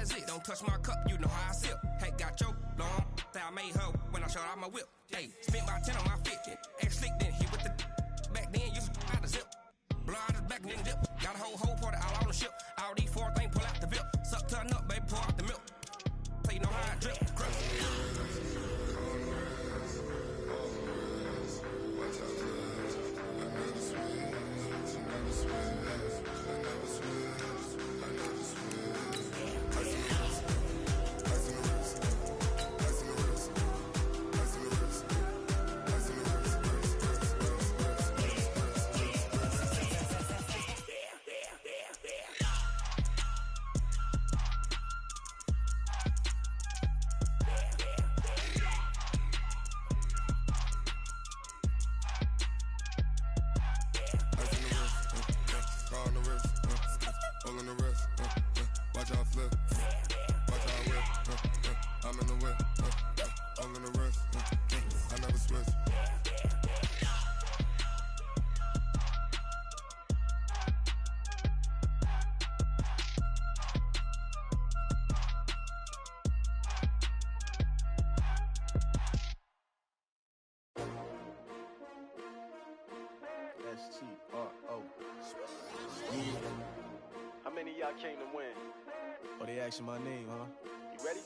is it? Don't touch my cup, you know how I sip. Hey, got your long, that I made her when I showed out my whip. Hey, spent my 10 on my 50. Ex slick then hit with the back then, used to out the zip. Blow out the back, then dip. Got a whole party all on the ship. All these four things pull out the bip. Suck, turn up, baby, pour out the milk. So you know how I drip. S-T-R-O. Yeah. How many of y'all came to win? Oh, they asking my name, huh? You ready?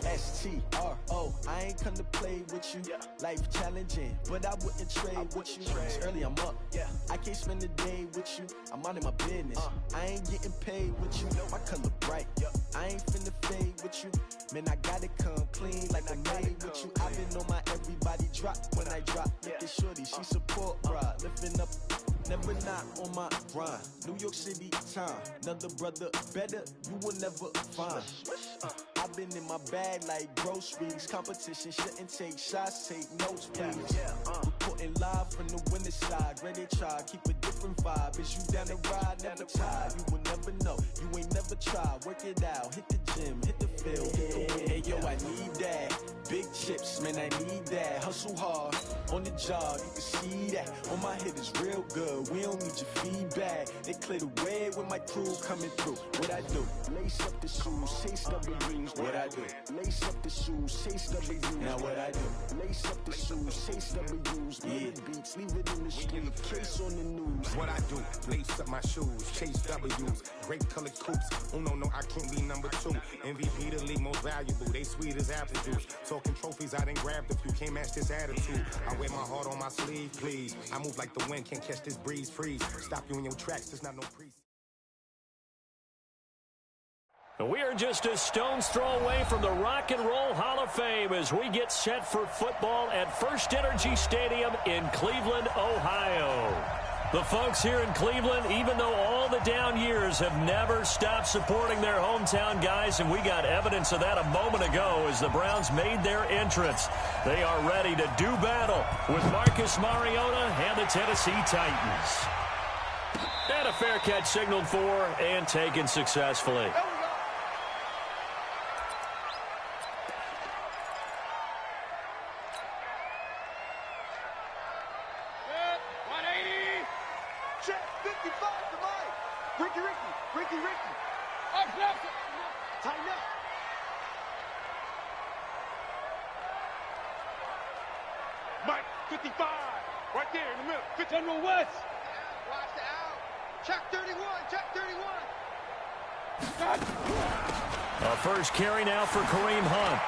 S-T-R-O. I ain't come to play with you. Yeah. Life challenging, but I wouldn't trade with you. It's early, I'm up. Yeah. I can't spend the day with you. I'm out of my business. I ain't getting paid with you. My color bright. Yep. I ain't finna fade with you. Man, I gotta come clean like I made with you. I've been on my everybody drop when I drop. Look at shorty, she support ride. Lifting up, never not on my grind. New York City time, another brother better, you will never find. I've been in my bag like groceries. Competition shouldn't take shots, take notes, please. Reporting live from the winter side. Ready to try, keep a different vibe. Is you down the ride, never tired. You will never know, you ain't never tried. Work it out, hit the gym, hit the field, hit the wind. Hey yo, I need that. Big chips, man, I need that. Hustle hard, on the job, you can see that. On my head is real good, we don't need your feedback. They clear the way with my crew coming through. What I do? Lace up the shoes, chase W's. What I do? Lace up the shoes, chase W's. Now what I do? Lace up the shoes, chase W's. Yeah. Beats, leave it in the street, case on the news. What I do? Lace up my shoes, chase W's. Great colored coops. Oh no, I can't be number 2. MVP the league most valuable. They sweet as apple juice. Talking trophies, I didn't grab the few. Can't match this attitude. I wear my heart on my sleeve, please. I move like the wind, can't catch this breeze, freeze. Stop you in your tracks, there's not no priest. We are just a stone's throw away from the Rock and Roll Hall of Fame as we get set for football at First Energy Stadium in Cleveland, Ohio. The folks here in Cleveland, even though all the down years, have never stopped supporting their hometown guys, and we got evidence of that a moment ago as the Browns made their entrance. They are ready to do battle with Marcus Mariota and the Tennessee Titans. And a fair catch signaled for and taken successfully. Mike, 55, right there in the middle. 50 General West. Watch the out. Check 31, check 31. A first carry now for Kareem Hunt.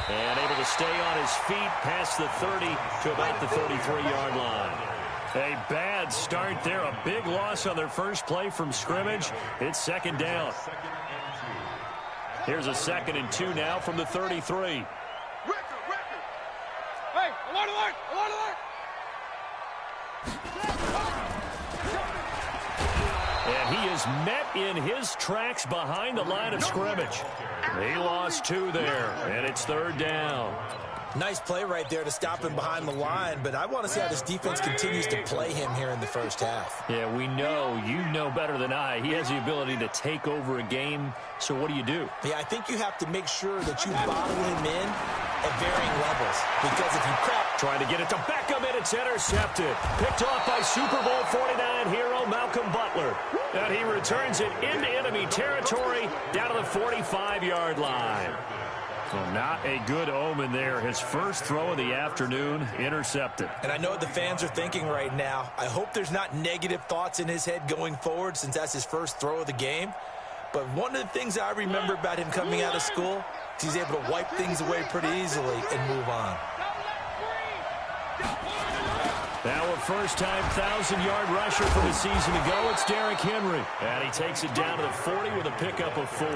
And able to stay on his feet past the 30 to about the 33-yard line. A bad start there. A big loss on their first play from scrimmage. It's second down. Here's a 2nd and 2 now from the 33. Hey, alert, alert, alert, alert! And he is met in his tracks behind the line of scrimmage. He lost 2 there, and it's 3rd down. Nice play right there to stop him behind the line, but I want to see how this defense continues to play him here in the first half. Yeah, we know, you know better than I, he has the ability to take over a game, so what do you do? Yeah, I think you have to make sure that you bottle him in at varying levels, because if you crack... Trying to get it to Beckham, and it's intercepted. Picked off by Super Bowl 49 hero Malcolm Malcolm Butler. And he returns it into enemy territory down to the 45-yard line. So not a good omen there. His first throw of the afternoon intercepted. And I know what the fans are thinking right now. I hope there's not negative thoughts in his head going forward since that's his first throw of the game. But one of the things I remember about him coming out of school is he's able to wipe things away pretty easily and move on. Now a first-time 1,000-yard rusher from a season ago. It's Derrick Henry. And he takes it down to the 40 with a pickup of 4.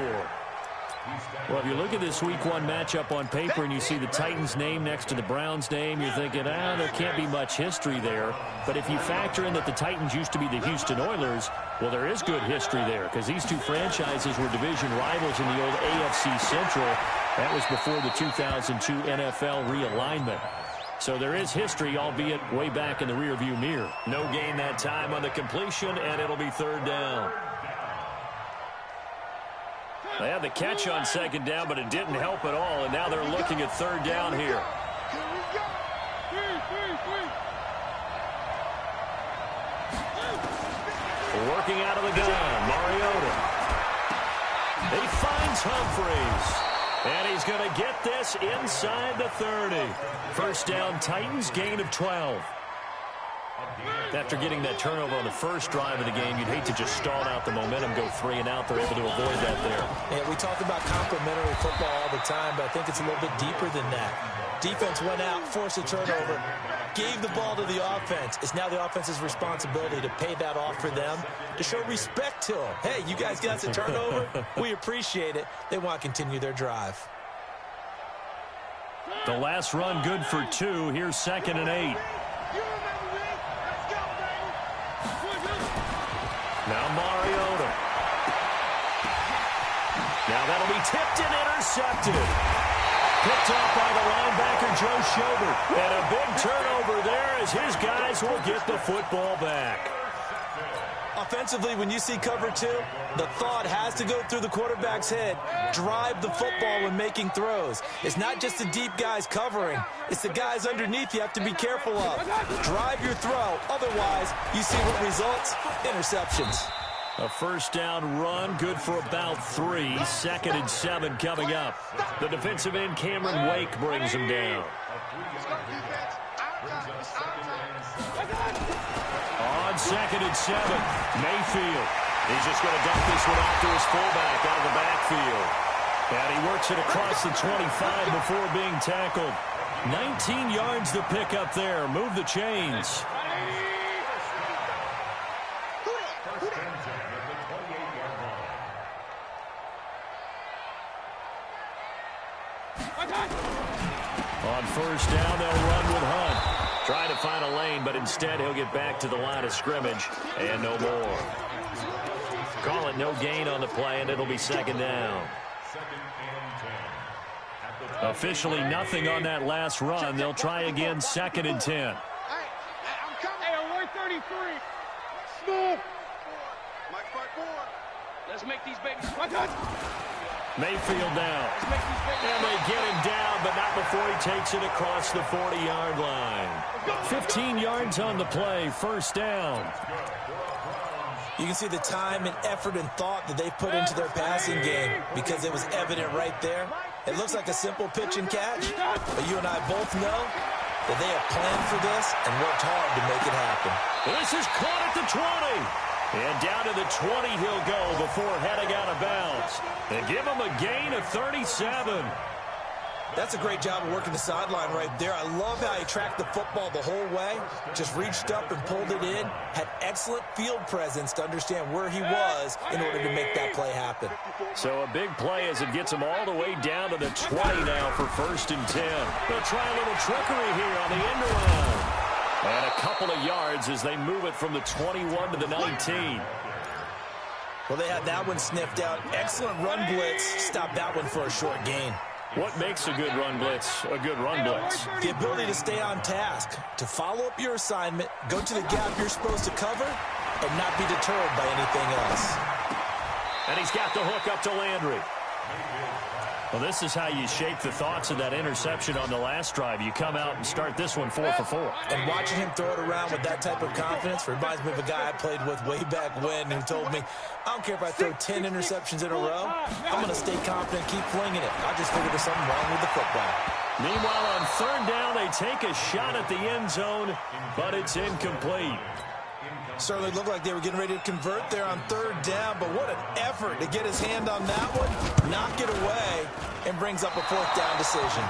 Well, if you look at this Week 1 matchup on paper and you see the Titans' name next to the Browns' name, you're thinking, there can't be much history there. But if you factor in that the Titans used to be the Houston Oilers, well, there is good history there because these two franchises were division rivals in the old AFC Central. That was before the 2002 NFL realignment. So there is history, albeit way back in the rearview mirror. No gain that time on the completion, and it'll be third down. They had the catch on second down, but it didn't help at all, and now they're looking at third down here. Working out of the gun, Mariota. He finds Humphries. And he's going to get this inside the 30. First down, Titans, gain of 12. After getting that turnover on the first drive of the game, you'd hate to just stall out the momentum, go 3 and out. They're able to avoid that there. Yeah, we talk about complementary football all the time, but I think it's a little bit deeper than that. Defense went out, forced a turnover, gave the ball to the offense. It's now the offense's responsibility to pay that off for them, to show respect to them. Hey, you guys got the turnover? We appreciate it. They want to continue their drive. The last run good for 2. Here's 2nd and 8. Now Mariota. Now that'll be tipped and intercepted. Picked off by the linebacker, Joe Schobert. And a big turnover there as his guys will get the football back. Offensively, when you see cover 2, the thought has to go through the quarterback's head. Drive the football when making throws. It's not just the deep guys covering. It's the guys underneath you have to be careful of. Drive your throw. Otherwise, you see what results? Interceptions. A first down run, good for about 3. 2nd and 7 coming up. The defensive end, Cameron Wake, brings him down. On 2nd and 7, Mayfield. He's just going to dump this one off to his fullback out of the backfield. And he works it across the 25 before being tackled. 19 yards to pick up there. Move the chains. On first down, they'll run with Hunt. Trying to find a lane, but instead he'll get back to the line of scrimmage and no more. Call it no gain on the play, and it'll be 2nd down. Officially nothing on that last run. They'll try again 2nd and 10. Hey, I'm coming. Hey, 133. Smooth. Mike 5-4. Let's make these babies. Mayfield down. And they get him down, but not before he takes it across the 40-yard line. 15 yards on the play, first down. You can see the time and effort and thought that they put into their passing game because it was evident right there. It looks like a simple pitch and catch, but you and I both know that they have planned for this and worked hard to make it happen. This is caught at the 20. And down to the 20 he'll go before heading out of bounds. They give him a gain of 37. That's a great job of working the sideline right there. I love how he tracked the football the whole way, just reached up and pulled it in, had excellent field presence to understand where he was in order to make that play happen. So a big play as it gets him all the way down to the 20 now for 1st and 10. They'll try a little trickery here on the end around. And a couple of yards as they move it from the 21 to the 19. Well, they had that one sniffed out. Excellent run blitz. Stopped that one for a short gain. What makes a good run blitz a good run blitz? The ability to stay on task, to follow up your assignment, go to the gap you're supposed to cover, and not be deterred by anything else. And he's got the hook up to Landry. Well, this is how you shape the thoughts of that interception on the last drive. You come out and start this one 4 for 4. And watching him throw it around with that type of confidence reminds me of a guy I played with way back when who told me, I don't care if I throw 10 interceptions in a row, I'm going to stay confident, keep flinging it. I just figured there's something wrong with the football. Meanwhile, on third down, they take a shot at the end zone, but it's incomplete. Certainly looked like they were getting ready to convert there on third down, but what an effort to get his hand on that one, knock it away, and brings up a fourth down decision.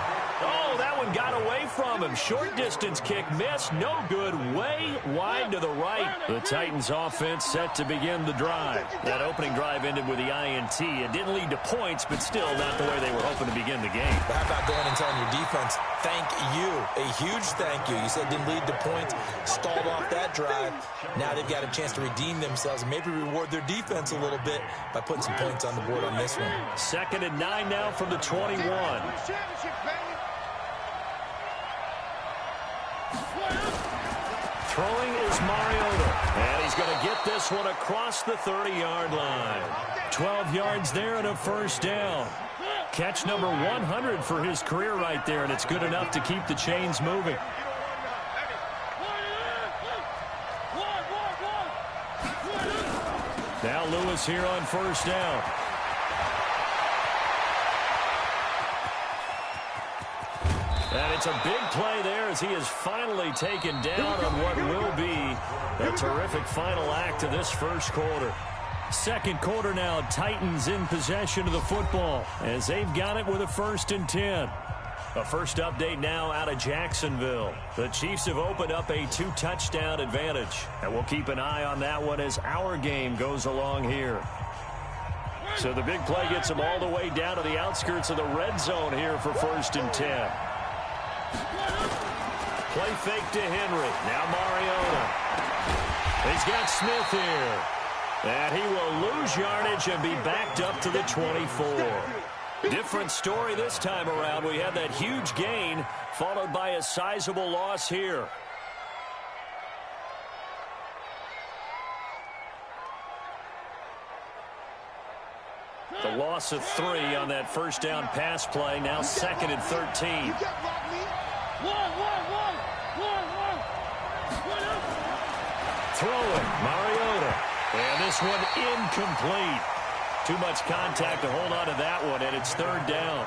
Oh, that one got away from him. Short distance kick missed. No good. Way wide to the right. The Titans offense set to begin the drive. That opening drive ended with the INT. It didn't lead to points, but still not the way they were hoping to begin the game. But how about going and telling your defense, thank you, a huge thank you. You said it didn't lead to points, stalled off that drive. Now they've got a chance to redeem themselves and maybe reward their defense a little bit by putting some points on the board on this one. 2nd and 9 now from the 21. Throwing is Mariota, and he's going to get this one across the 30-yard line. 12 yards there and a first down. Catch number 100 for his career right there, and it's good enough to keep the chains moving. Now Lewis here on first down. And it's a big play there as he is finally taken down on what will be a terrific final act of this first quarter. Second quarter now, Titans in possession of the football as they've got it with a 1st and 10. A first update now out of Jacksonville. The Chiefs have opened up a 2-touchdown advantage, and we'll keep an eye on that one as our game goes along here. So the big play gets them all the way down to the outskirts of the red zone here for 1st and 10. Play fake to Henry. Now Mariota. He's got Smith here. And he will lose yardage and be backed up to the 24. Different story this time around. We had that huge gain followed by a sizable loss here. The loss of 3 on that first down pass play. Now 2nd and 13. Throwing, Mariota. And this one incomplete. Too much contact to hold on to that one, and it's 3rd down.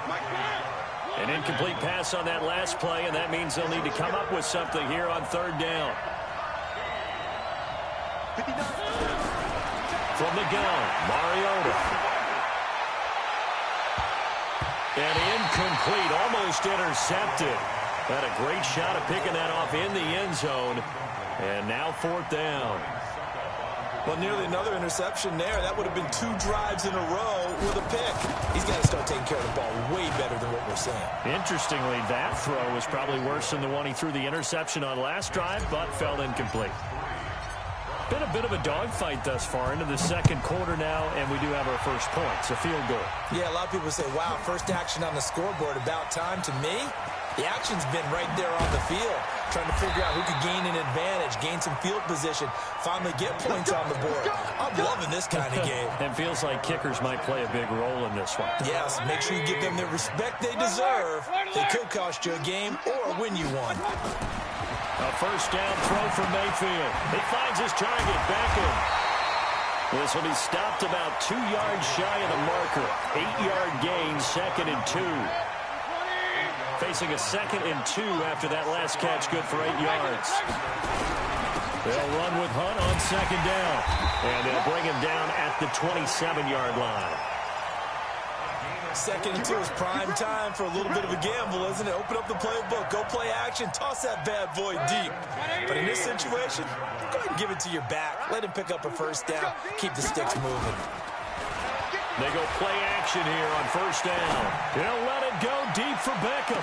An incomplete pass on that last play, and that means they'll need to come up with something here on 3rd down. From the gun, Mariota. And incomplete, almost intercepted. Had a great shot at picking that off in the end zone. And now 4th down. Well, nearly another interception there. That would have been 2 drives in a row with a pick. He's got to start taking care of the ball way better than what we're saying. Interestingly, that throw was probably worse than the one he threw the interception on last drive, but fell incomplete. Been a bit of a dogfight thus far into the second quarter now, and we do have our first point. It's a field goal. Yeah, a lot of people say, wow, first action on the scoreboard, about time. To me, the action's been right there on the field, trying to figure out who could gain an advantage, gain some field position, finally get points on the board. I'm loving this kind of game. And feels like kickers might play a big role in this one. Yes, make sure you give them the respect they deserve. They could cost you a game or win you one. A first down throw from Mayfield. He finds his target, Beckham. This will be stopped about 2 yards shy of the marker. 8-yard gain, 2nd and 2. Facing a 2nd and 2 after that last catch, good for 8 yards. They'll run with Hunt on 2nd down. And they'll bring him down at the 27-yard line. 2nd and 2 is prime time for a little bit of a gamble, isn't it? Open up the playbook, go play action, toss that bad boy deep. But in this situation, go ahead and give it to your back. Let him pick up a first down. Keep the sticks moving. They go play action here on first down. They'll let it go deep for Beckham.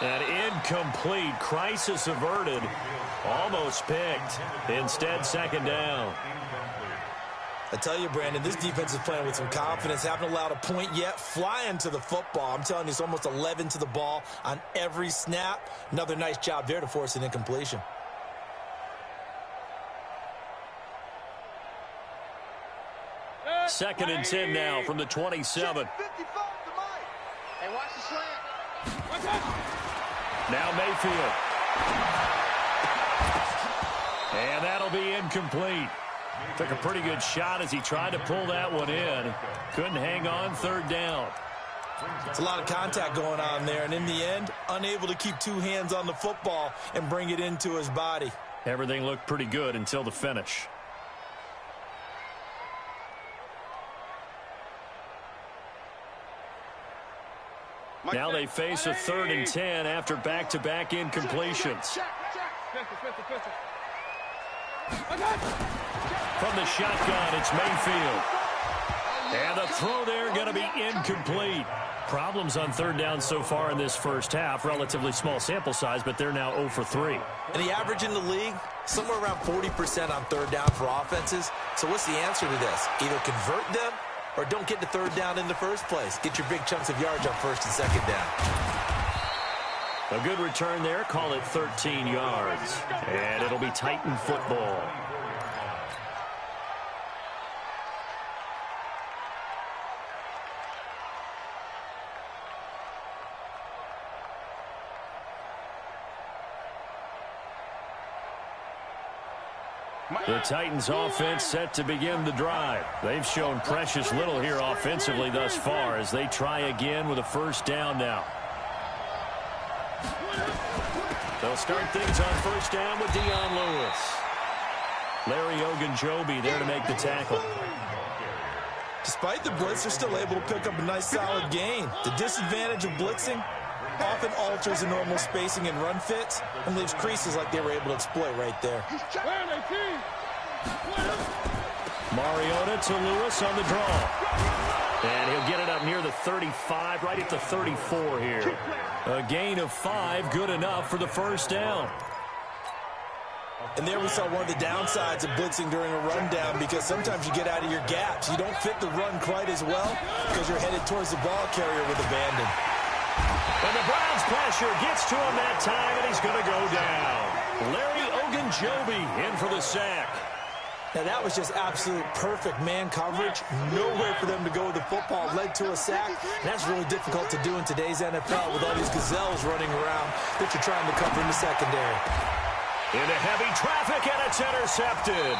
An incomplete. Crisis averted. Almost picked. Instead, 2nd down. I tell you, Brandon, this defense is playing with some confidence. Haven't allowed a point yet. Flying to the football. I'm telling you, it's almost 11 to the ball on every snap. Another nice job there to force an incompletion. Second and 10 now from the 27. Hey, watch the slant. Now Mayfield. And that'll be incomplete. Took a pretty good shot as he tried to pull that one in. Couldn't hang on, third down. It's a lot of contact going on there, and in the end, unable to keep two hands on the football and bring it into his body. Everything looked pretty good until the finish. Now they face a 3rd and 10 after back-to-back incompletions. From the shotgun, it's Mayfield. And the throw there going to be incomplete. Problems on third down so far in this first half. Relatively small sample size, but they're now 0 for 3. And the average in the league, somewhere around 40% on third down for offenses. So what's the answer to this? Either convert them or don't get to third down in the first place. Get your big chunks of yards on first and second down. A good return there. Call it 13 yards. And it'll be Titan football. The Titans offense set to begin the drive. They've shown precious little here offensively thus far as they try again with a first down now. They'll start things on first down with Dion Lewis. Larry Ogunjobi there to make the tackle. Despite the blitz, they're still able to pick up a nice solid gain. The disadvantage of blitzing often alters the normal spacing and run fits and leaves creases like they were able to exploit right there. Mariota to Lewis on the draw. And he'll get it up near the 35, right at the 34 here. A gain of 5, good enough for the first down. And there we saw one of the downsides of blitzing during a rundown, because sometimes you get out of your gaps. You don't fit the run quite as well because you're headed towards the ball carrier with abandon. And the Browns pressure gets to him that time, and he's going to go down. Larry Ogunjobi in for the sack. Now that was just absolute perfect man coverage. Nowhere for them to go with the football. Led to a sack. And that's really difficult to do in today's NFL with all these gazelles running around that you're trying to cover in the secondary. Into heavy traffic, and it's intercepted.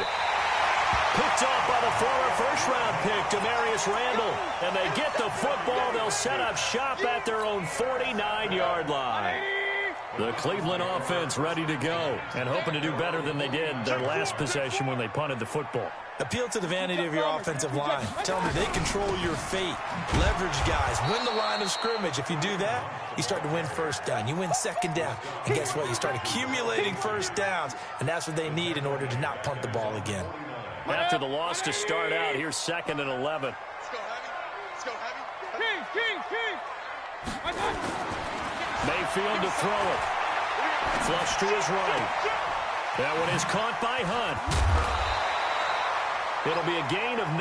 Picked off by the former first-round pick, Demarius Randall. And they get the football. They'll set up shop at their own 49-yard line. The Cleveland offense ready to go and hoping to do better than they did their last possession when they punted the football. Appeal to the vanity of your offensive line. Tell them they control your fate. Leverage guys. Win the line of scrimmage. If you do that, you start to win first down. You win second down. And guess what? You start accumulating first downs. And that's what they need in order to not punt the ball again. After the loss to start out, here's 2nd and 11. Let's go heavy. King. Mayfield to throw it. Flush to his right. That one is caught by Hunt. It'll be a gain of 9,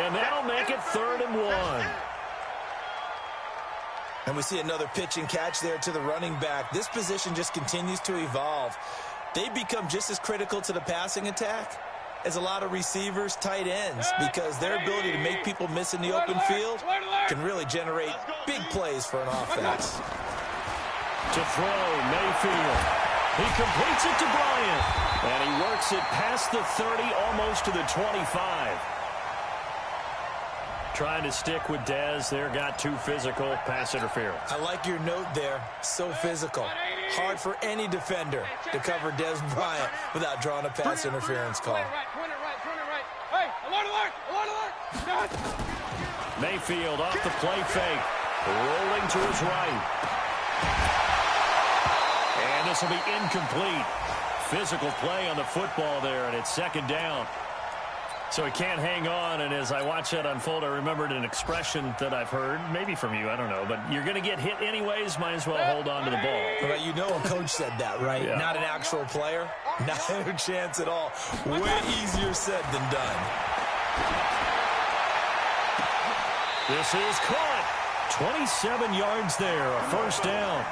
and that'll make it 3rd and 1. And we see another pitch and catch there to the running back. This position just continues to evolve. They become just as critical to the passing attack as a lot of receivers, tight ends, because their ability to make people miss in the open field can really generate big plays for an offense. To throw, Mayfield. He completes it to Bryant. And he works it past the 30, almost to the 25. Trying to stick with Dez there, got too physical, pass interference. I like your note there, so physical. Hard for any defender to cover Dez Bryant without drawing a pass interference call. Hey, alert! Mayfield off the play fake. Rolling to his right. And this will be incomplete. Physical play on the football there, and it's 2nd down. So he can't hang on, and as I watch that unfold, I remembered an expression that I've heard, maybe from you, I don't know, but you're going to get hit anyways, might as well hold on to the ball. Well, you know a coach said that, right? Yeah. Not an actual player. Not a chance at all. Way easier said than done. This is caught. 27 yards there, a first down.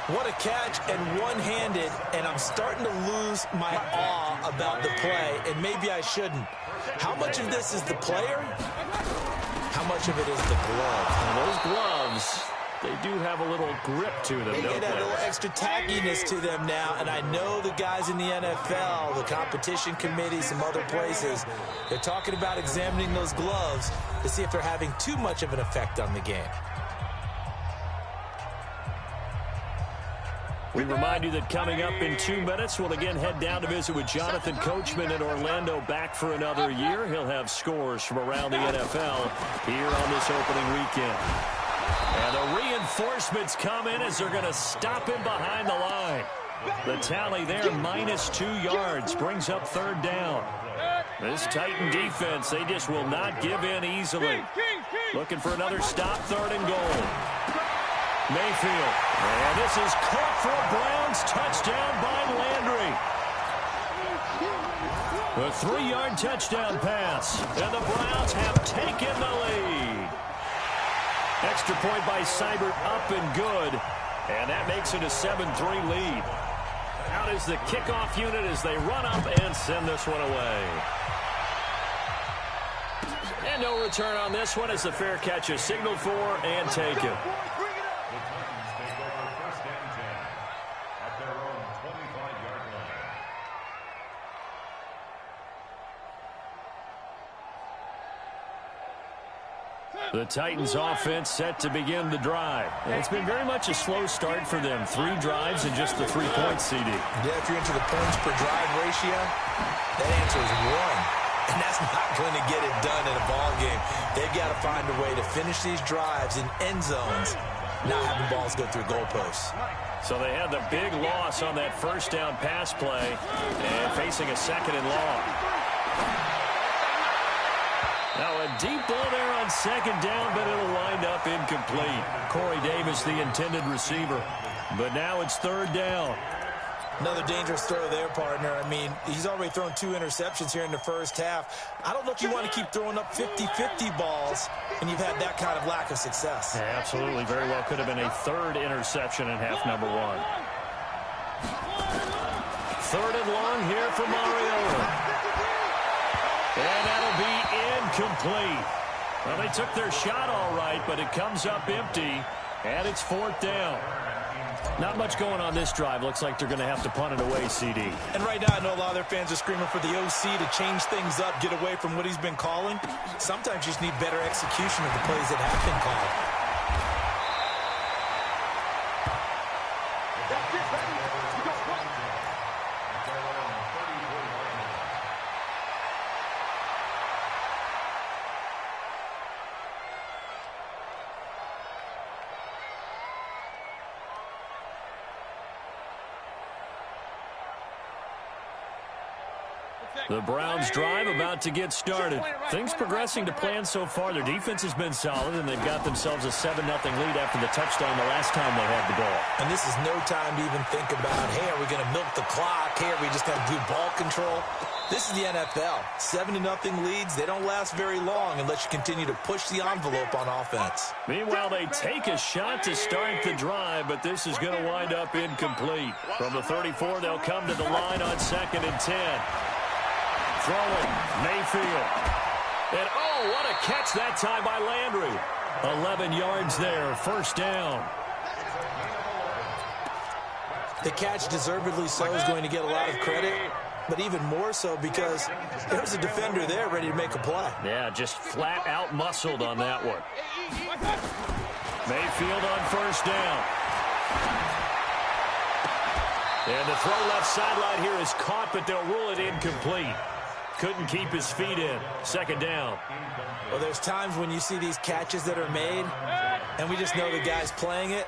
What a catch, and one-handed, and I'm starting to lose my awe about the play, and maybe I shouldn't. How much of this is the player? How much of it is the glove? And those gloves gloves, they do have a little grip to them, They don't get a they? little extra tackiness to them now, and I know the guys in the NFL, the competition committee, some other places, they're talking about examining those gloves to see if they're having too much of an effect on the game. We remind you that coming up in 2 minutes, we'll again head down to visit with Jonathan Coachman in Orlando, back for another year. He'll have scores from around the NFL here on this opening weekend. And the reinforcements come in as they're going to stop him behind the line. The tally there, -2 yards, brings up third down. This Titan defense, they just will not give in easily. Looking for another stop, third and goal. Mayfield, and this is caught for a Browns touchdown by Landry. A 3-yard touchdown pass, and the Browns have taken the lead. Extra point by Seibert, up and good, and that makes it a 7-3 lead. Out is the kickoff unit as they run up and send this one away. And no return on this one as the fair catch is signaled for and taken. The Titans offense set to begin the drive. And it's been very much a slow start for them. 3 drives and just the 3 points, CD. Yeah, if you're into the points per drive ratio, that answer is 1. And that's not going to get it done in a ball game. They've got to find a way to finish these drives in end zones, not having balls go through goalposts. So they had the big loss on that first down pass play and facing a second and long. Now a deep ball there on second down, but it'll wind up incomplete. Corey Davis, the intended receiver. But now it's third down. Another dangerous throw there, partner. I mean, he's already thrown 2 interceptions here in the first half. I don't know if you want to keep throwing up 50-50 balls when you've had that kind of lack of success. Yeah, absolutely. Very well could have been a 3rd interception in half number 1. 3rd and long here for Mariota. And that'll be incomplete. Well, they took their shot all right, but it comes up empty, and it's 4th down. Not much going on this drive. Looks like they're going to have to punt it away, CD. And right now, I know a lot of their fans are screaming for the OC to change things up, get away from what he's been calling. Sometimes you just need better execution of the plays that have been called. The Browns drive about to get started. Things progressing to plan so far. Their defense has been solid, and they've got themselves a 7-0 lead after the touchdown the last time they had the ball. And this is no time to even think about, hey, are we going to milk the clock? Hey, are we just going to do ball control? This is the NFL. 7-0 leads, they don't last very long unless you continue to push the envelope on offense. Meanwhile, they take a shot to start the drive, but this is going to wind up incomplete. From the 34, they'll come to the line on 2nd and 10. Throwing, Mayfield. And, oh, what a catch that time by Landry. 11 yards there, first down. The catch, deservedly so, is going to get a lot of credit, but even more so because there's a defender there ready to make a play. Yeah, just flat out muscled on that one. Mayfield on first down. And the throw left sideline here is caught, but they'll rule it incomplete. Couldn't keep his feet in. Second down. Well, there's times when you see these catches that are made, and we just know the guys playing it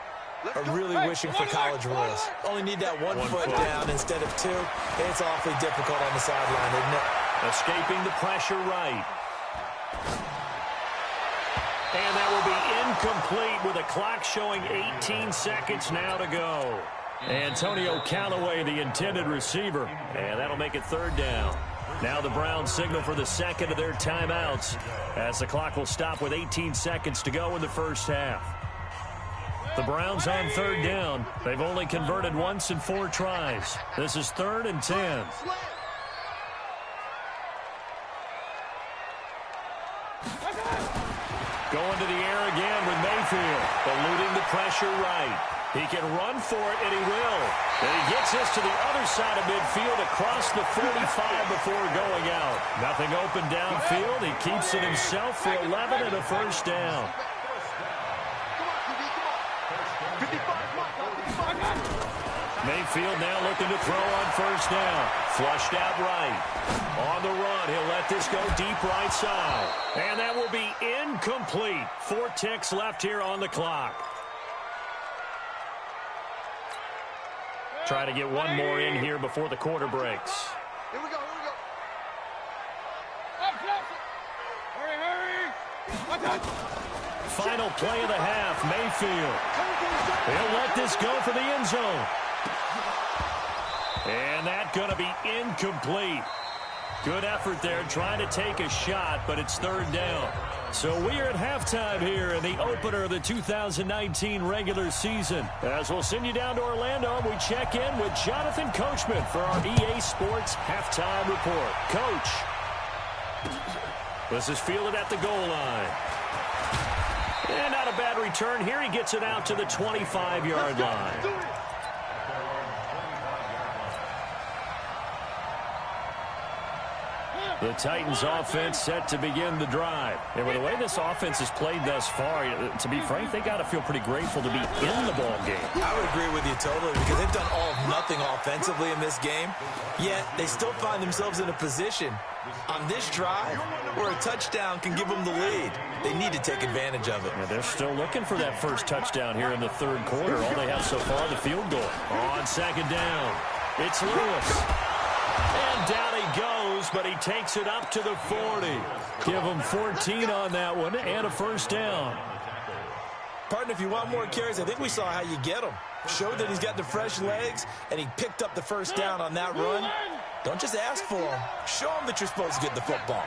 are really wishing for college rules. Only need that one foot down instead of 2. It's awfully difficult on the sideline, isn't it? Escaping the pressure right. And that will be incomplete with a clock showing 18 seconds now to go. Antonio Callaway, the intended receiver. And that'll make it third down. Now the Browns signal for the second of their timeouts as the clock will stop with 18 seconds to go in the first half. The Browns on third down. They've only converted once in 4 tries. This is 3rd and 10. Going to the air again with Mayfield, eluding the pressure right. He can run for it, and he will. And he gets this to the other side of midfield across the 45 before going out. Nothing open downfield. He keeps it himself for 11 and a first down. Mayfield now looking to throw on first down. Flushed out right. On the run, he'll let this go deep right side. And that will be incomplete. 4 ticks left here on the clock. Try to get one more in here before the quarter breaks. Here we go, here we go. Hurry. Final play of the half, Mayfield. He'll let this go for the end zone. And that's going to be incomplete. Good effort there trying to take a shot, but it's third down. So we are at halftime here in the opener of the 2019 regular season. As we'll send you down to Orlando, we check in with Jonathan Coachman for our EA Sports Halftime Report. Coach, this is fielded at the goal line. And not a bad return here. He gets it out to the 25-yard line. The Titans offense set to begin the drive. And with the way this offense has played thus far, to be frank, they got to feel pretty grateful to be in the ball game. I would agree with you totally because they've done all of nothing offensively in this game, yet they still find themselves in a position on this drive where a touchdown can give them the lead. They need to take advantage of it. Yeah, they're still looking for that first touchdown here in the third quarter. All they have so far, the field goal. On second down, it's Lewis. And down he goes, but he takes it up to the 40. Give him 14 on that one and a first down. Partner, if you want more carries, I think we saw how you get them. Showed that he's got the fresh legs, and he picked up the first down on that run. Don't just ask for them. Show them that you're supposed to get the football.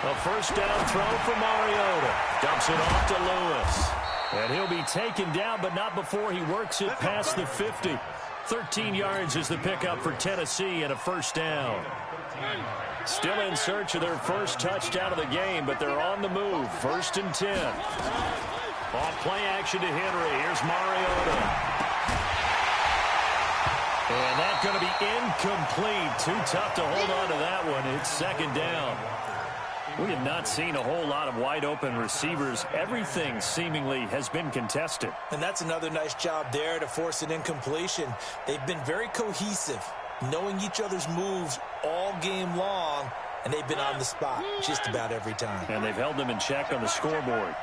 A first down throw for Mariota. Dumps it off to Lewis. And he'll be taken down, but not before he works it past the 50. 13 yards is the pickup for Tennessee and a first down. Still in search of their first touchdown of the game, but they're on the move. 1st and 10. Off play action to Henry. Here's Mariota. And that's going to be incomplete. Too tough to hold on to that one. It's second down. We have not seen a whole lot of wide-open receivers. Everything seemingly has been contested. And that's another nice job there to force an incompletion. They've been very cohesive, knowing each other's moves all game long, and they've been on the spot just about every time. And they've held them in check on the scoreboard.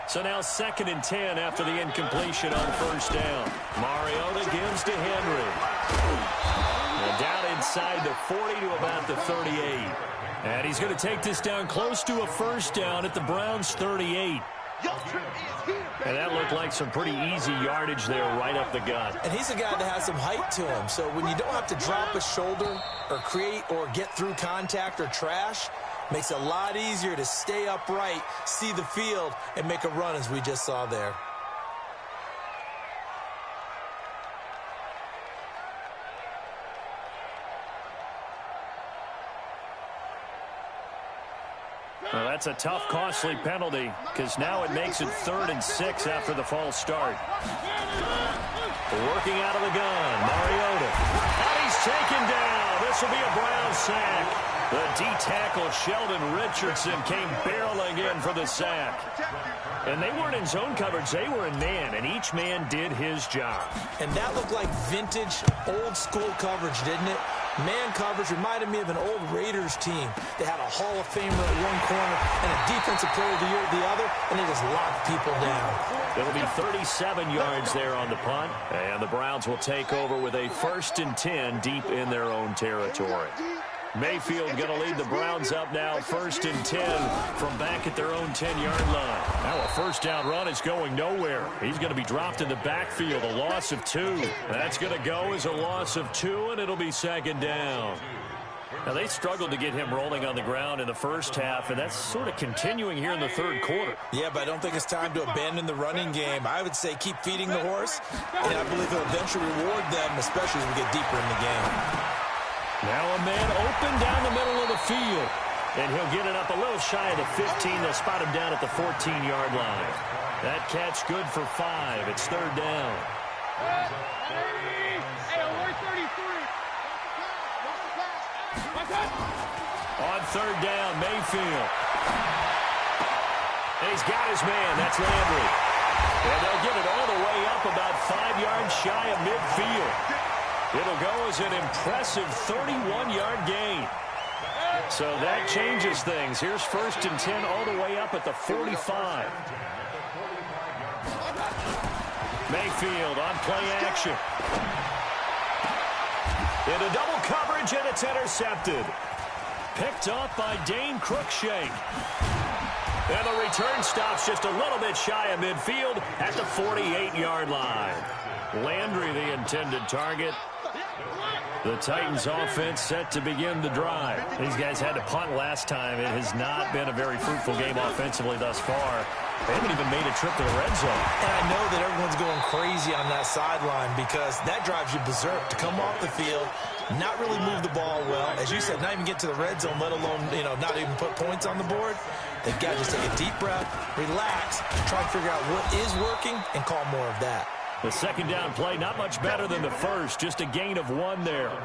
So now 2nd and 10 after the incompletion on first down. Mariota gives to Henry. And down inside the 40 to about the 38. And he's going to take this down close to a first down at the Browns' 38. And that looked like some pretty easy yardage there right up the gut. And he's a guy that has some height to him. So when you don't have to drop a shoulder or create or get through contact or trash, makes it a lot easier to stay upright, see the field, and make a run as we just saw there. Well, that's a tough, costly penalty because now it makes it 3rd and 6 after the false start. Working out of the gun, Mariota. And he's taken down. This will be a Brown sack. The D-tackle, Sheldon Richardson, came barreling in for the sack. And they weren't in zone coverage. They were in man, and each man did his job. And that looked like vintage, old-school coverage, didn't it? Man coverage reminded me of an old Raiders team. They had a Hall of Famer at one corner and a Defensive Player of the Year at the other, and they just locked people down. It'll be 37 yards there on the punt, and the Browns will take over with a 1st and 10 deep in their own territory. Mayfield going to lead the Browns up now, 1st and 10 from back at their own 10-yard line. Now a first down run is going nowhere. He's going to be dropped in the backfield, a loss of 2. That's going to go as a loss of 2, and it'll be 2nd down. Now they struggled to get him rolling on the ground in the first half, and that's sort of continuing here in the third quarter. Yeah, but I don't think it's time to abandon the running game. I would say keep feeding the horse, and I believe it'll eventually reward them, especially as we get deeper in the game. Now a man open down the middle of the field. And he'll get it up a little shy of the 15. They'll spot him down at the 14-yard line. That catch good for 5. It's third down. Hey, alert 33. On third down, Mayfield. And he's got his man. That's Landry. And they'll get it all the way up about 5 yards shy of midfield. It'll go as an impressive 31-yard gain. So that changes things. Here's first and 10 all the way up at the 45. Mayfield on play action. Into double coverage, and it's intercepted. Picked off by Dane Cruikshank. And the return stops just a little bit shy of midfield at the 48-yard line. Landry, the intended target. The Titans offense set to begin the drive. These guys had to punt last time. It has not been a very fruitful game offensively thus far. They haven't even made a trip to the red zone. And I know that everyone's going crazy on that sideline because that drives you berserk to come off the field, not really move the ball well. As you said, not even get to the red zone, let alone, not even put points on the board. They've got to just take a deep breath, relax, try and figure out what is working, and call more of that. The second down play, not much better than the first. Just a gain of 1 there. On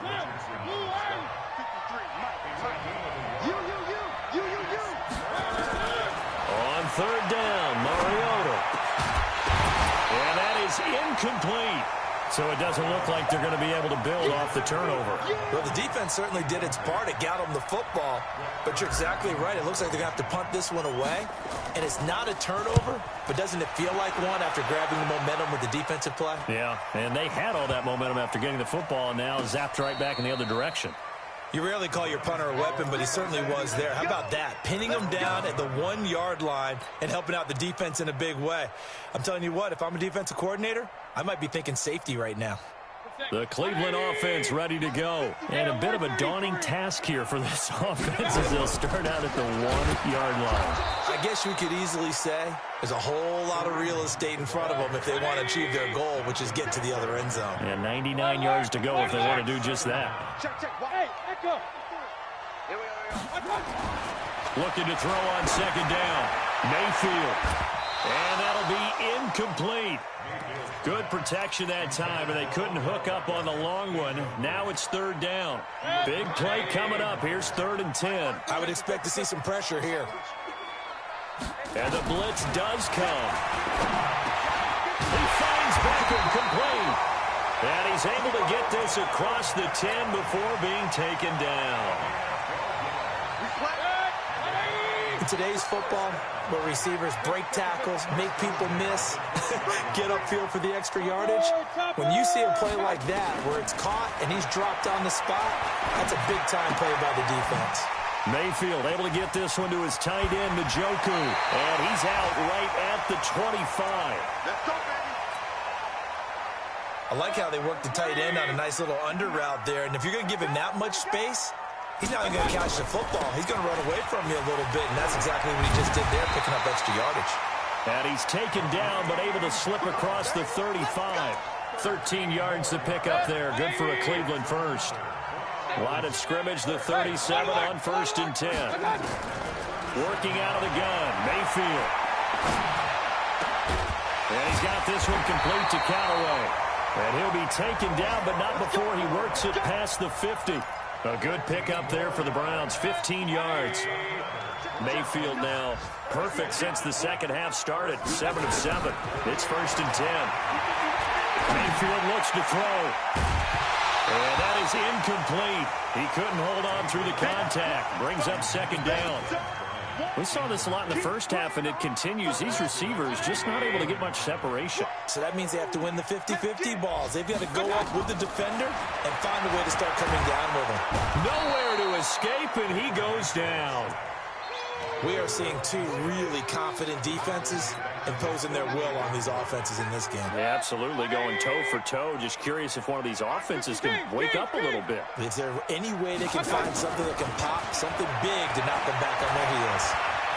third down, Mariota. And that is incomplete. So it doesn't look like they're going to be able to build off the turnover. Well, the defense certainly did its part. It got them the football. But you're exactly right. It looks like they're going to have to punt this one away. And it's not a turnover, but doesn't it feel like one after grabbing the momentum with the defensive play? Yeah, and they had all that momentum after getting the football, and now zapped right back in the other direction. You rarely call your punter a weapon, but he certainly was there. How about that? Pinning him down at the 1-yard line and helping out the defense in a big way. I'm telling you what, if I'm a defensive coordinator, I might be thinking safety right now. The Cleveland offense ready to go. And a bit of a daunting task here for this offense as they'll start out at the 1-yard line. I guess you could easily say there's a whole lot of real estate in front of them if they want to achieve their goal, which is get to the other end zone. And 99 yards to go if they want to do just that. Looking to throw on second down. Mayfield. And that'll be incomplete. Good protection that time, and they couldn't hook up on the long one. Now it's third down. Big play coming up. Here's 3rd and 10. I would expect to see some pressure here. And the blitz does come. He finds Beckham complete. And he's able to get this across the 10 before being taken down. In today's football, where receivers break tackles, make people miss, get upfield for the extra yardage, when you see a play like that where it's caught and he's dropped on the spot, that's a big-time play by the defense. Mayfield able to get this one to his tight end, Njoku. And he's out right at the 25. Let's go, baby. I like how they work the tight end on a nice little under route there. And if you're going to give him that much space, he's not even going to catch the football. He's going to run away from you a little bit, and that's exactly what he just did there, picking up extra yardage. And he's taken down, but able to slip across the 35. 13 yards to pick up there. Good for a Cleveland first. Line of scrimmage, the 37 on 1st and 10. Working out of the gun, Mayfield. And he's got this one complete to Callaway. And he'll be taken down, but not before he works it past the 50. A good pickup there for the Browns, 15 yards. Mayfield now perfect since the second half started, 7 of 7. It's 1st and 10. Mayfield looks to throw. And that is incomplete. He couldn't hold on through the contact. Brings up second down. We saw this a lot in the first half, and it continues. These receivers just not able to get much separation. So that means they have to win the 50-50 balls. They've got to go up with the defender and find a way to start coming down with him. Nowhere to escape, and he goes down. We are seeing two really confident defenses imposing their will on these offenses in this game. Yeah, absolutely, going toe for toe. Just curious if one of these offenses can wake up a little bit. Is there any way they can find something that can pop, something big to knock them back on their heels?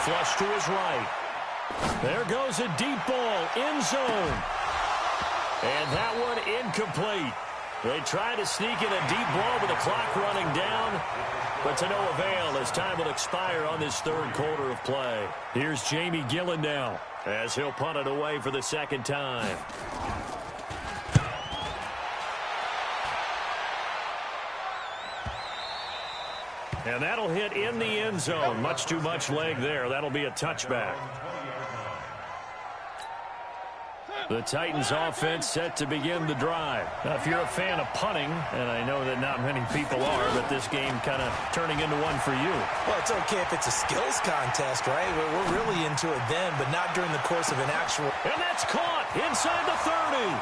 Flush to his right. There goes a deep ball, end zone. And that one incomplete. They try to sneak in a deep ball with the clock running down. but to no avail as time will expire on this third quarter of play. Here's Jamie Gillen now as he'll punt it away for the second time. And that'll hit in the end zone. Much too much leg there. That'll be a touchback. The Titans offense set to begin the drive. Now, if you're a fan of punting, and I know that not many people are, but this game kind of turning into one for you. Well, it's okay if it's a skills contest, right? We're really into it then, but not during the course of an actual... And that's caught inside the 30.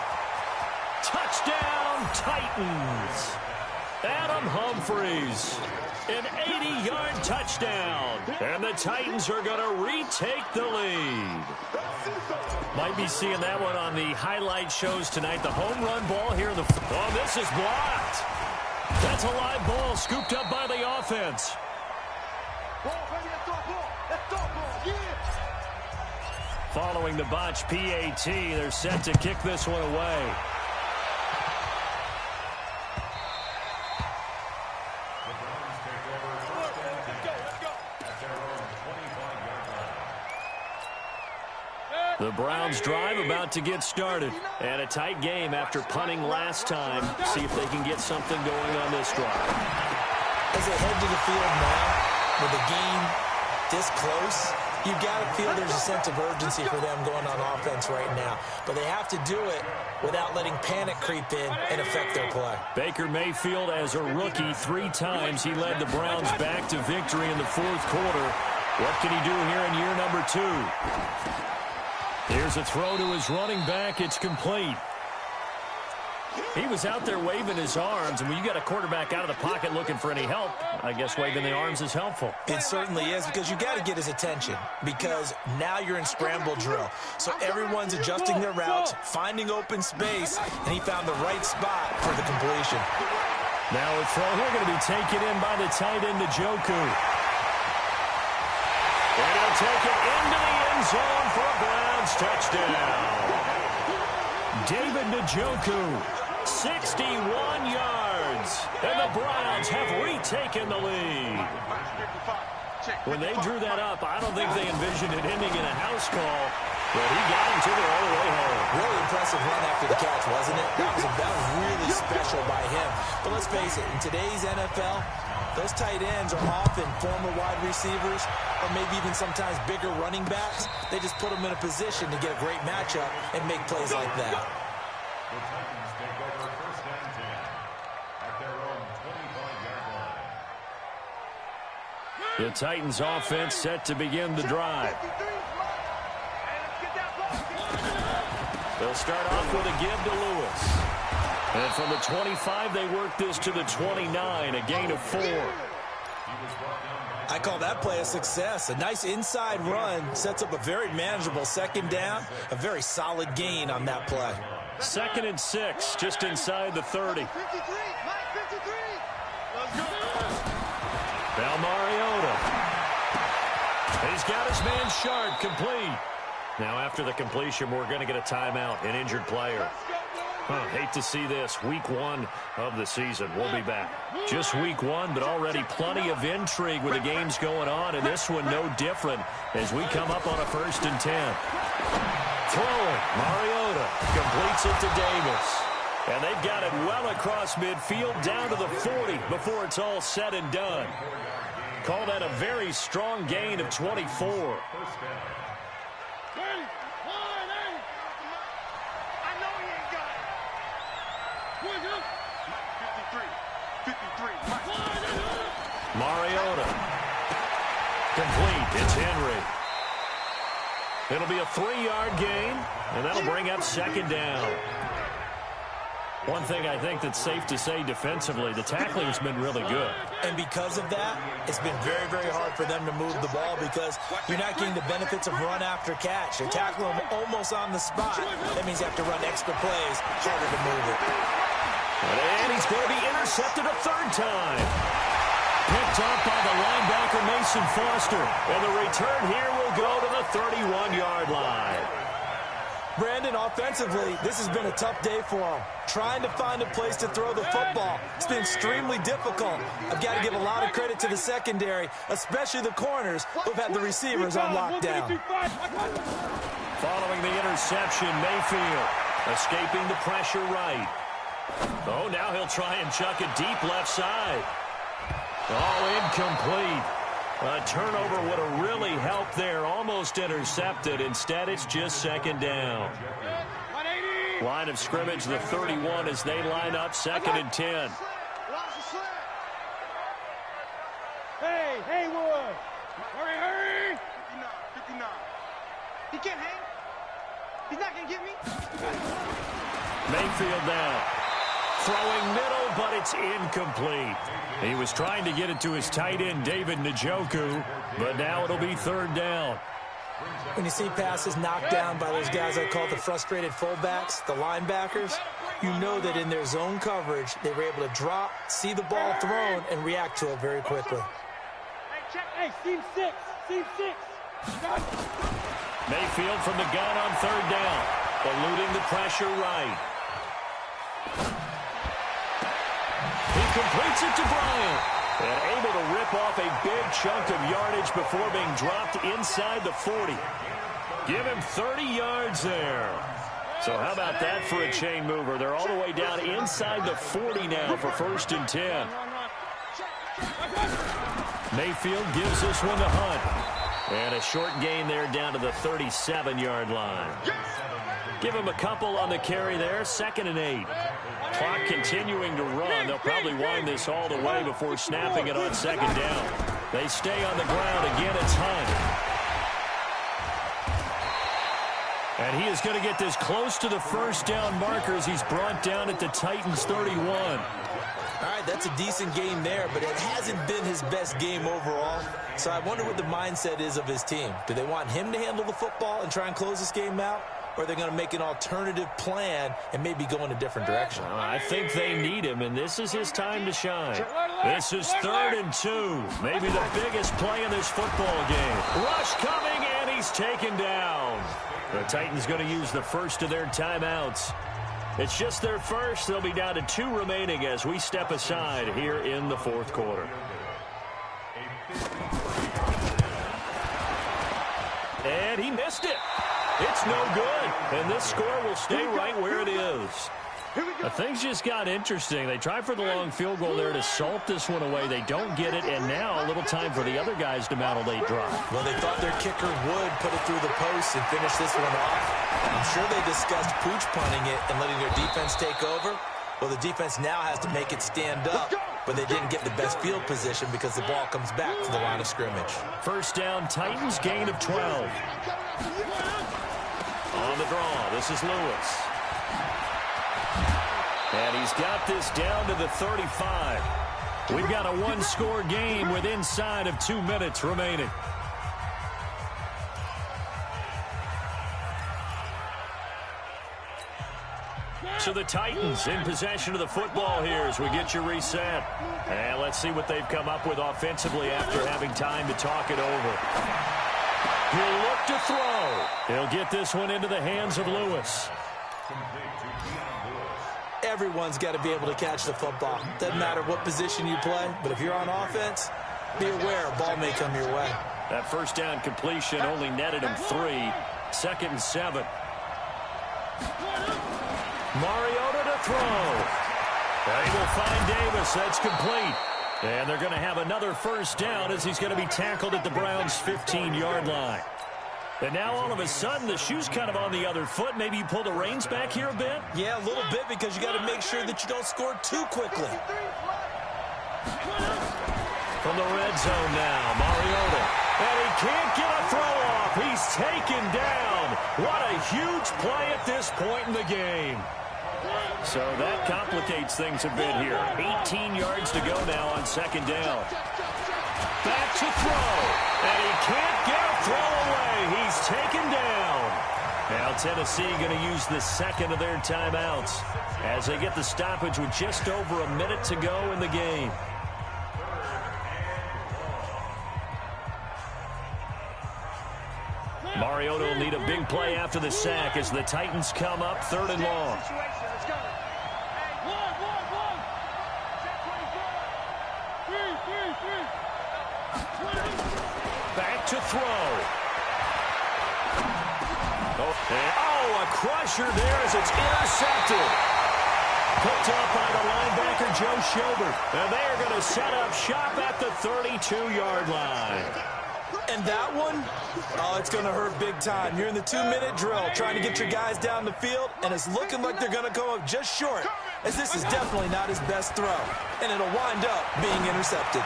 Touchdown, Titans. Adam Humphries. An 80-yard touchdown. And the Titans are going to retake the lead. Might be seeing that one on the highlight shows tonight. The home run ball here in the... Oh, this is blocked. That's a live ball scooped up by the offense. Following the botch PAT, they're set to kick this one away. The Browns drive about to get started. And a tight game after punting last time. See if they can get something going on this drive. As they head to the field now, with the game this close, you've got to feel there's a sense of urgency for them going on offense right now. But they have to do it without letting panic creep in and affect their play. Baker Mayfield, as a rookie, 3 times he led the Browns back to victory in the fourth quarter. What can he do here in year number 2? Here's a throw to his running back. It's complete. He was out there waving his arms, and when you got a quarterback out of the pocket looking for any help, I guess waving the arms is helpful. It certainly is, because you got to get his attention, because now you're in scramble drill. So everyone's adjusting their routes, finding open space, and he found the right spot for the completion. Now a throw here going to be taken in by the tight end, Njoku. And he'll take it into the end zone for a Browns touchdown. David Njoku, 61 yards. And the Browns have retaken the lead. When they drew that up, I don't think they envisioned it ending in a house call, but he got him to it all the way home. Really impressive run after the catch, wasn't it? That was really special by him. But let's face it, in today's NFL, those tight ends are often former wide receivers or maybe even sometimes bigger running backs. They just put them in a position to get a great matchup and make plays like that. The Titans take over first and 10 at their own 25-yard line. The Titans offense set to begin the drive. They'll start off with a give to Lewis. And from the 25, they work this to the 29, a gain of 4. I call that play a success. A nice inside run sets up a very manageable second down. A very solid gain on that play. 2nd and 6, just inside the 30. Now Mariota. He's got his man Sharp complete. Now after the completion, we're going to get a timeout, an injured player. Hate to see this. Week 1 of the season. We'll be back. Just week 1, but already plenty of intrigue with the games going on, and this one no different as we come up on a 1st and 10. Throwing. Mariota completes it to Davis. And they've got it well across midfield down to the 40 before it's all said and done. Call that a very strong gain of 24. Mariota. Complete. It's Henry. It'll be a 3-yard gain, and that'll bring up 2nd down. One thing I think that's safe to say defensively, the tackling's been really good. And because of that, it's been very, very hard for them to move the ball because you're not getting the benefits of run after catch. You're tackling them almost on the spot. That means you have to run extra plays, harder to move it. And he's going to be intercepted a 3rd time. Picked up by the linebacker Mason Foster. And the return here will go to the 31-yard line. Brandon, offensively, this has been a tough day for him. Trying to find a place to throw the football. It's been extremely difficult. I've got to give a lot of credit to the secondary, especially the corners who've had the receivers on lockdown. Following the interception, Mayfield escaping the pressure right. Oh, now he'll try and chuck it deep left side. Oh, incomplete. A turnover would have really helped there. Almost intercepted. Instead, it's just second down. Line of scrimmage, the 31 as they line up, 2nd and 10. Hey, Haywood. Hurry. 59. He can't hang. He's not going to get me. Mayfield now. Throwing middle, but it's incomplete. He was trying to get it to his tight end, David Njoku, but now it'll be 3rd down. When you see passes knocked down by those guys I call the frustrated fullbacks, the linebackers, you know that in their zone coverage, they were able to drop, see the ball thrown, and react to it very quickly. Hey, seam 6. Mayfield from the gun on 3rd down, eluding the pressure right. He completes it to Bryant, and able to rip off a big chunk of yardage before being dropped inside the 40. Give him 30 yards there. So how about that for a chain mover? They're all the way down inside the 40 now for 1st and 10. Mayfield gives this one to Hunt. And a short gain there down to the 37-yard line. Give him a couple on the carry there, 2nd and 8. Clock continuing to run. They'll probably wind this all the way before snapping it on 2nd down. They stay on the ground. Again, it's Hunt. And he is going to get this close to the 1st down markers. He's brought down at the Titans 31. All right, that's a decent game there, but it hasn't been his best game overall. So I wonder what the mindset is of his team. Do they want him to handle the football and try and close this game out? Or are they going to make an alternative plan and maybe go in a different direction? I think they need him, and this is his time to shine. This is 3rd and 2. Maybe the biggest play in this football game. Rush coming, and he's taken down. The Titans going to use the first of their timeouts. It's just their first. They'll be down to 2 remaining as we step aside here in the 4th quarter. And he missed it. It's no good. And this score will stay right where it is. Things just got interesting. They try for the long field goal there to salt this one away. They don't get it, and now a little time for the other guys to mount a late drive. Well, they thought their kicker would put it through the post and finish this one off. I'm sure they discussed pooch punting it and letting their defense take over. Well, the defense now has to make it stand up, but they didn't get the best field position because the ball comes back to the line of scrimmage. 1st down, Titans, gain of 12. On the draw, this is Lewis. And he's got this down to the 35. We've got a 1-score game with inside of 2 minutes remaining. So the Titans in possession of the football here as we get you reset. And let's see what they've come up with offensively after having time to talk it over. He'll look to throw. He'll get this one into the hands of Lewis. Everyone's got to be able to catch the football. Doesn't matter what position you play, but if you're on offense, be aware a ball may come your way. That 1st down completion only netted him 3. 2nd and 7. Mariota to throw. They will find Davis. That's complete. And they're going to have another 1st down as he's going to be tackled at the Browns' 15-yard line. And now all of a sudden the shoe's kind of on the other foot. Maybe you pull the reins back here a bit? Yeah, a little bit because you got to make sure that you don't score too quickly. From the red zone now, Mariota. And he can't get a throw off. He's taken down. What a huge play at this point in the game. So that complicates things a bit here. 18 yards to go now on 2nd down. Back to throw. And he can't get a throw away. He's taken down. Now Tennessee going to use the 2nd of their timeouts as they get the stoppage with just over a minute to go in the game. Mariota will need a big play after the sack as the Titans come up 3rd and long. Back to throw. Oh, a crusher there as it's intercepted. Picked up by the linebacker, Joe Schobert. And they are going to set up shop at the 32-yard line. And that one, oh, it's going to hurt big time. You're in the 2-minute drill trying to get your guys down the field, and it's looking like they're going to come up just short, as this is definitely not his best throw. And it'll wind up being intercepted.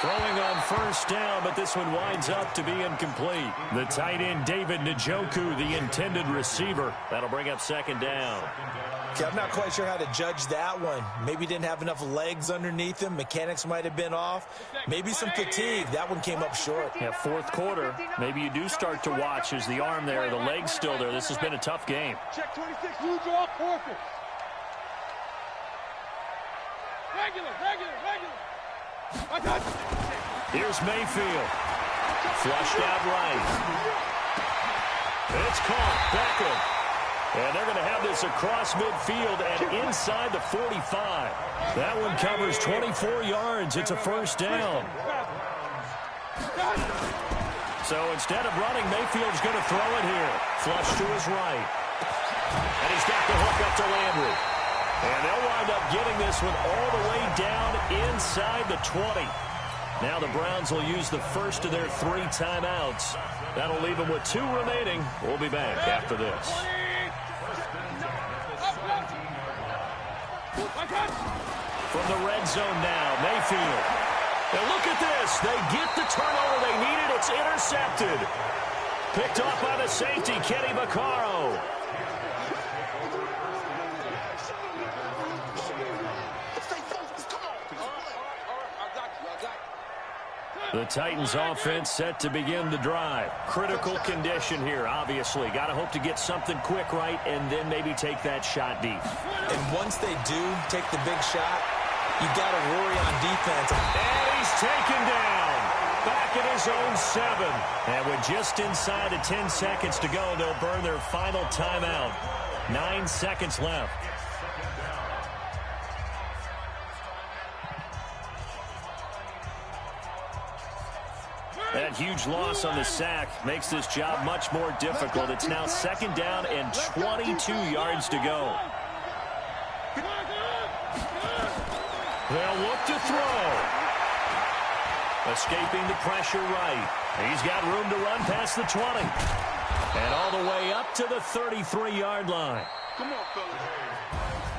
Throwing on 1st down, but this one winds up to be incomplete. The tight end, David Njoku, the intended receiver. That'll bring up 2nd down. Okay, I'm not quite sure how to judge that one. Maybe didn't have enough legs underneath him. Mechanics might have been off. Maybe some fatigue. That one came up short. Yeah, 4th quarter. Maybe you do start to watch as the arm there, the leg's still there. This has been a tough game. Check 26, you draw forfeit. Regular. Here's Mayfield. Flushed out right. It's caught. Beckham. And they're going to have this across midfield and inside the 45. That one covers 24 yards. It's a 1st down. So instead of running, Mayfield's going to throw it here. Flush to his right. And he's got the hook up to Landry. And they'll wind up getting this one all the way down inside the 20. Now the Browns will use the first of their 3 timeouts. That'll leave them with 2 remaining. We'll be back after this. From the red zone now, Mayfield. And look at this. They get the turnover they needed. It's intercepted. Picked off by the safety, Kenny Vaccaro. The Titans offense set to begin the drive. Critical condition here, obviously. Got to hope to get something quick right and then maybe take that shot deep. And once they do take the big shot, you got to worry on defense. And he's taken down. Back at his own 7. And with just inside of 10 seconds to go, they'll burn their final timeout. 9 seconds left. That huge loss on the sack makes this job much more difficult. It's now 2nd down and 22 yards to go. They'll look to throw. Escaping the pressure right. He's got room to run past the 20. And all the way up to the 33-yard line. Come on, fellas.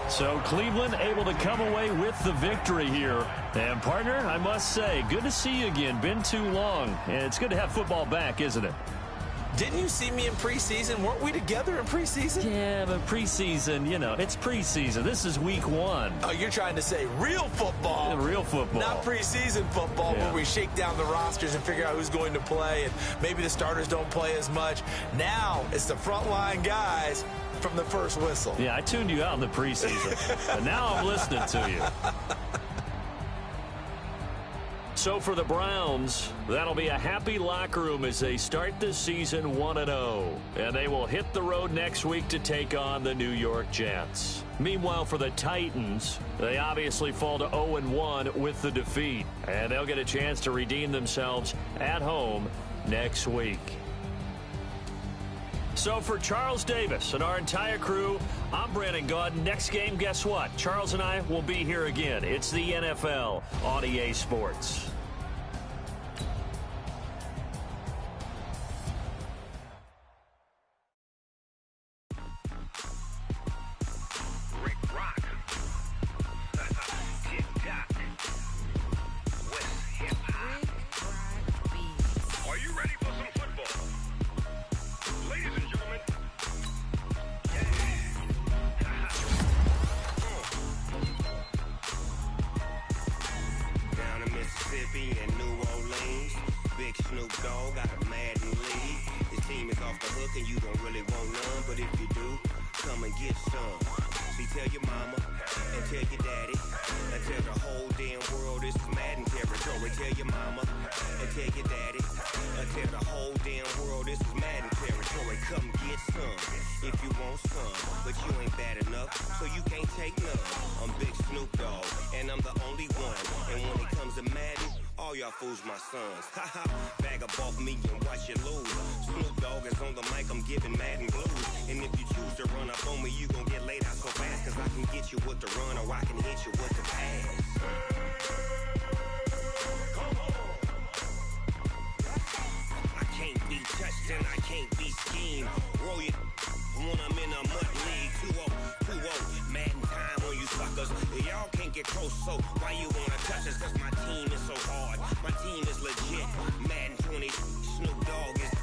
So Cleveland able to come away with the victory here. And partner, I must say, good to see you again. Been too long. And it's good to have football back, isn't it? Didn't you see me in preseason? Weren't we together in preseason? Yeah, but preseason, you know, it's preseason. This is week 1. Oh, you're trying to say real football. Real football. Not preseason football where we shake down the rosters and figure out who's going to play, and maybe the starters don't play as much. Now it's the frontline guys from the first whistle. Yeah, I tuned you out in the preseason. But now I'm listening to you. So for the Browns, that'll be a happy locker room as they start the season 1-0. And they will hit the road next week to take on the New York Jets. Meanwhile, for the Titans, they obviously fall to 0-1 with the defeat. And they'll get a chance to redeem themselves at home next week. So for Charles Davis and our entire crew, I'm Brandon Gaudin. Next game, guess what? Charles and I will be here again. It's the NFL on EA Sports. Rick Rock. Tick-tock. West hip-hop. Are you ready for some football? Ladies and gentlemen. Down in Mississippi and New Orleans, Big Snoop Dogg got a Madden league. His team is off the hook and you don't really want none, but if you do, come and get some. See, tell your mama and tell your daddy and tell the whole damn world this is Madden territory. Tell your mama and tell your daddy and tell the whole damn world this is Madden territory. Come get some if you want some, but you ain't bad enough, so you can't take none. I'm Big Snoop Dogg, and I'm the only one. And when it comes to Madden, all y'all fools my sons. Haha, bag up off me and watch you lose. Snoop Dogg is on the mic, I'm giving Madden blues. And if you choose to run up on me, you gon' get laid out so fast, cause I can get you with the run or I can hit you with the pass. I can't be touched and I can't be schemed. Roll you when I'm in a mud league. 2-0, Madden time on you suckers. Y'all can't get close, so why you wanna touch us? Cause my team is so hard, my team is legit. Madden 20, Snoop Dogg is